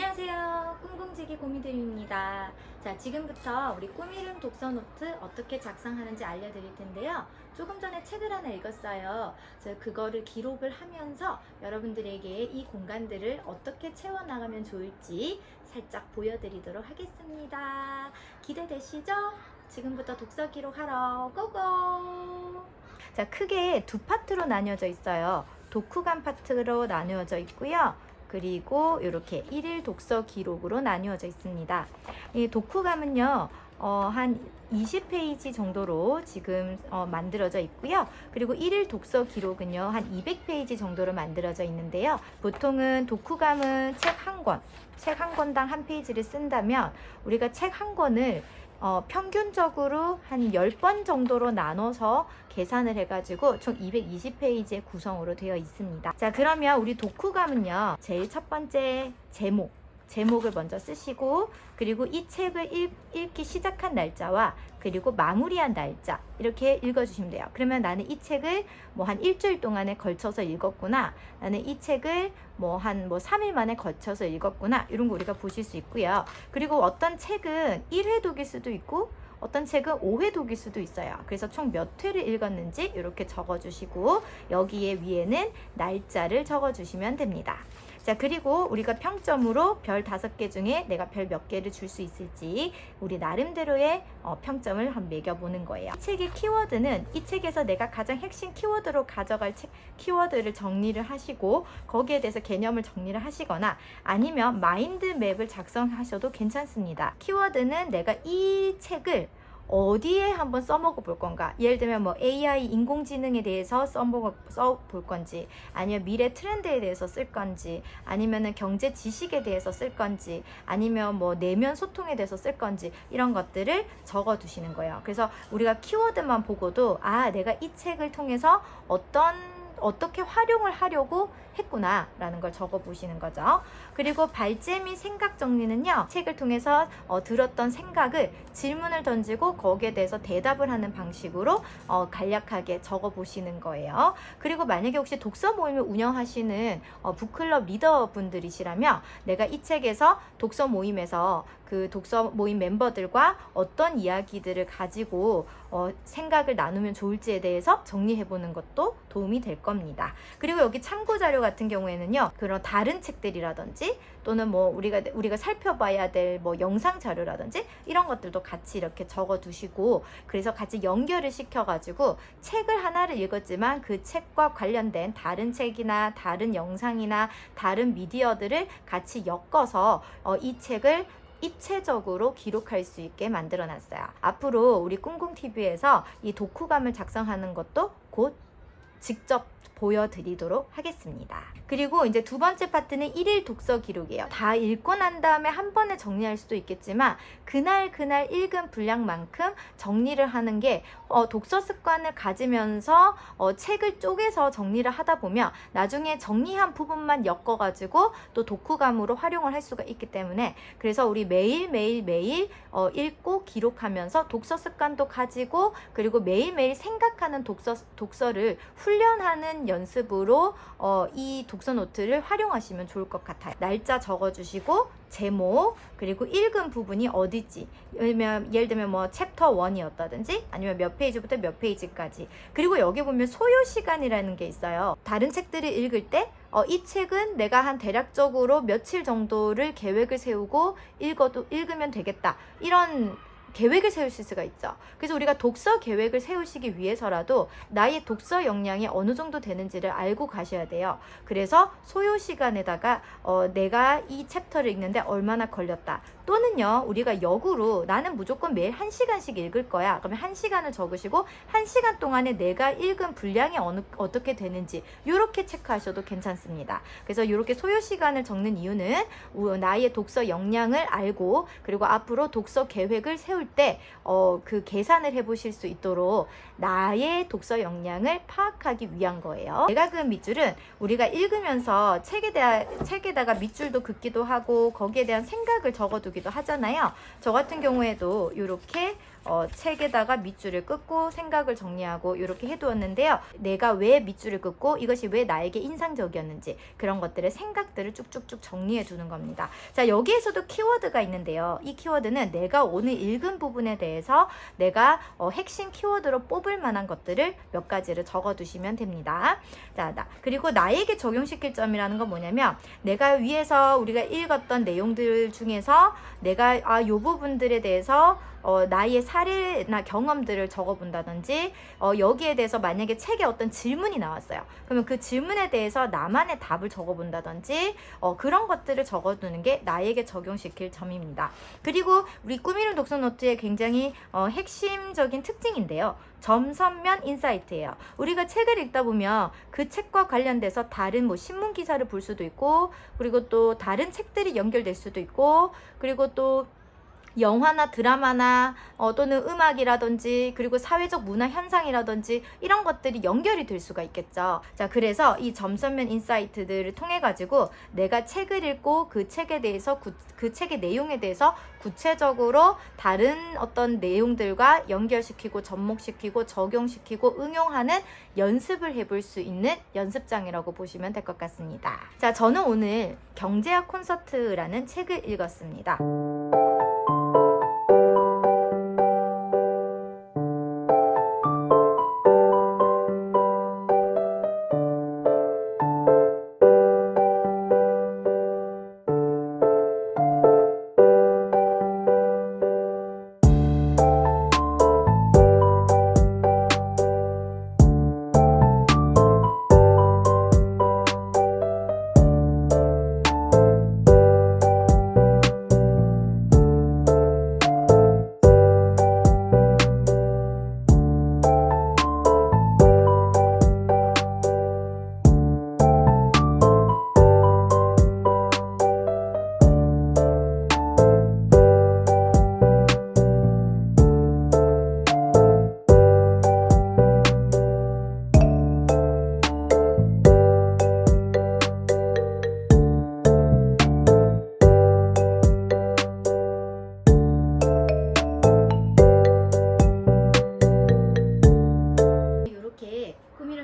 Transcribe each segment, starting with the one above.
안녕하세요. 꿍꿍지기 고미들입니다. 자, 지금부터 우리 꾸미름 독서 노트 어떻게 작성하는지 알려드릴 텐데요. 조금 전에 책을 하나 읽었어요. 그래서 그거를 기록을 하면서 여러분들에게 이 공간들을 어떻게 채워나가면 좋을지 살짝 보여드리도록 하겠습니다. 기대되시죠? 지금부터 독서 기록하러 고고! 자, 크게 두 파트로 나뉘어져 있어요. 독후감 파트로 나뉘어져 있고요. 그리고 이렇게 1일 독서 기록으로 나뉘어져 있습니다. 이 독후감은요, 한 20페이지 정도로 지금 만들어져 있고요. 그리고 1일 독서 기록은요, 한 200페이지 정도로 만들어져 있는데요. 보통은 독후감은 책 한 권당 한 페이지를 쓴다면 우리가 책 한 권을 평균적으로 한 10번 정도로 나눠서 계산을 해가지고 총 220페이지의 구성으로 되어 있습니다. 자, 그러면 우리 독후감은요, 제일 첫 번째 제목을 먼저 쓰시고, 그리고 이 책을 읽기 시작한 날짜와 그리고 마무리한 날짜 이렇게 읽어주시면 돼요. 그러면 나는 이 책을 뭐 한 일주일 동안에 걸쳐서 읽었구나, 나는 이 책을 한 3일 만에 걸쳐서 읽었구나, 이런 거 우리가 보실 수 있고요. 그리고 어떤 책은 1회 독일 수도 있고 어떤 책은 5회 독일 수도 있어요. 그래서 총 몇 회를 읽었는지 이렇게 적어주시고, 여기에 위에는 날짜를 적어주시면 됩니다. 자, 그리고 우리가 평점으로 별 5개 중에 내가 별 몇 개를 줄 수 있을지 우리 나름대로의 평점을 한번 매겨보는 거예요. 이 책의 키워드는 이 책에서 내가 가장 핵심 키워드로 가져갈 키워드를 정리를 하시고, 거기에 대해서 개념을 정리를 하시거나 아니면 마인드맵을 작성하셔도 괜찮습니다. 키워드는 내가 이 책을 어디에 한번 써먹어 볼 건가? 예를 들면 AI 인공지능에 대해서 써볼 건지, 아니면 미래 트렌드에 대해서 쓸 건지, 아니면은 경제 지식에 대해서 쓸 건지, 아니면 내면 소통에 대해서 쓸 건지, 이런 것들을 적어 두시는 거예요. 그래서 우리가 키워드만 보고도 내가 이 책을 통해서 어떻게 활용을 하려고 했구나 라는 걸 적어 보시는 거죠. 그리고 발제 및 생각 정리는요, 책을 통해서 들었던 생각을 질문을 던지고 거기에 대해서 대답을 하는 방식으로 간략하게 적어 보시는 거예요. 그리고 만약에 혹시 독서 모임을 운영하시는 북클럽 리더분들이시라면, 내가 이 책에서 독서 모임에서 그 독서 모임 멤버들과 어떤 이야기들을 가지고 생각을 나누면 좋을지에 대해서 정리해 보는 것도 도움이 될 겁니다. 그리고 여기 참고 자료 같은 경우에는요, 그런 다른 책들이라든지 또는 우리가 살펴봐야 될 영상 자료라든지 이런 것들도 같이 이렇게 적어 두시고, 그래서 같이 연결을 시켜 가지고 책을 하나를 읽었지만 그 책과 관련된 다른 책이나 다른 영상이나 다른 미디어들을 같이 엮어서 이 책을 입체적으로 기록할 수 있게 만들어 놨어요. 앞으로 우리 꿍꿍TV에서 이 독후감을 작성하는 것도 곧 직접 보여드리도록 하겠습니다. 그리고 이제 두 번째 파트는 1일 독서 기록이에요. 다 읽고 난 다음에 한 번에 정리할 수도 있겠지만 그날 읽은 분량만큼 정리를 하는 게 독서 습관을 가지면서 책을 쪼개서 정리를 하다 보면 나중에 정리한 부분만 엮어가지고 또 독후감으로 활용을 할 수가 있기 때문에, 그래서 우리 매일 읽고 기록하면서 독서 습관도 가지고, 그리고 매일매일 생각하는 독서를 훈련하는 연습으로 이 독서 노트를 활용하시면 좋을 것 같아요. 날짜 적어주시고, 제목, 그리고 읽은 부분이 어디지, 예를 들면 챕터 1이었다든지 아니면 몇 페이지부터 몇 페이지까지. 그리고 여기 보면 소요 시간이라는 게 있어요. 다른 책들을 읽을 때 이 책은 내가 한 대략적으로 며칠 정도를 계획을 세우고 읽으면 되겠다, 이런 계획을 세우실 수가 있죠. 그래서 우리가 독서 계획을 세우시기 위해서라도 나의 독서 역량이 어느 정도 되는지를 알고 가셔야 돼요. 그래서 소요 시간에다가 내가 이 챕터를 읽는데 얼마나 걸렸다, 또는요, 우리가 역으로 나는 무조건 매일 1시간씩 읽을 거야, 그러면 1시간을 적으시고 1시간 동안에 내가 읽은 분량이 어떻게 되는지 이렇게 체크하셔도 괜찮습니다. 그래서 이렇게 소요 시간을 적는 이유는 나의 독서 역량을 알고, 그리고 앞으로 독서 계획을 세울 때 그 계산을 해보실 수 있도록 나의 독서 역량을 파악하기 위한 거예요. 내가 그은 밑줄은 우리가 읽으면서 책에다가 밑줄도 긋기도 하고 거기에 대한 생각을 적어두기도 하잖아요. 저 같은 경우에도 이렇게 책에다가 밑줄을 긋고 생각을 정리하고 이렇게 해두었는데요. 내가 왜 밑줄을 긋고 이것이 왜 나에게 인상적이었는지 그런 것들의 생각들을 쭉쭉쭉 정리해 두는 겁니다. 자, 여기에서도 키워드가 있는데요. 이 키워드는 내가 오늘 읽은 부분에 대해서 내가 핵심 키워드로 뽑을 만한 것들을 몇 가지를 적어 두시면 됩니다. 자, 그리고 나에게 적용시킬 점이라는 건 뭐냐면 내가 위에서 우리가 읽었던 내용들 중에서 내가 이 부분들에 대해서 나의 사례나 경험들을 적어본다든지 여기에 대해서 만약에 책에 어떤 질문이 나왔어요. 그러면 그 질문에 대해서 나만의 답을 적어본다든지 그런 것들을 적어두는 게 나에게 적용시킬 점입니다. 그리고 우리 꾸미는 독서 노트의 굉장히 핵심적인 특징인데요. 점선면 인사이트예요. 우리가 책을 읽다 보면 그 책과 관련돼서 다른 뭐 신문 기사를 볼 수도 있고 그리고 또 다른 책들이 연결될 수도 있고 그리고 또 영화나 드라마나 또는 음악이라든지 그리고 사회적 문화 현상이라든지 이런 것들이 연결이 될 수가 있겠죠. 자, 그래서 이 점선면 인사이트들을 통해 가지고 내가 책을 읽고 그 책에 대해서 그 책의 내용에 대해서 구체적으로 다른 어떤 내용들과 연결시키고 접목시키고 적용시키고 응용하는 연습을 해볼 수 있는 연습장이라고 보시면 될 것 같습니다. 자, 저는 오늘 경제학 콘서트라는 책을 읽었습니다.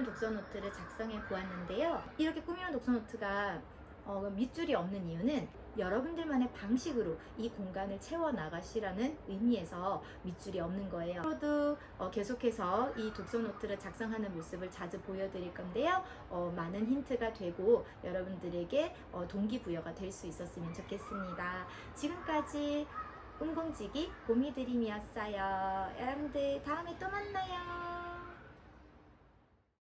독서노트를 작성해 보았는데요. 이렇게 꾸미는 독서노트가 밑줄이 없는 이유는 여러분들만의 방식으로 이 공간을 채워 나가시라는 의미에서 밑줄이 없는 거예요. 앞으로도 계속해서 이 독서노트를 작성하는 모습을 자주 보여드릴 건데요. 많은 힌트가 되고 여러분들에게 동기부여가 될 수 있었으면 좋겠습니다. 지금까지 꿈공지기 고미드림이었어요. 여러분들 다음에 또 만나요.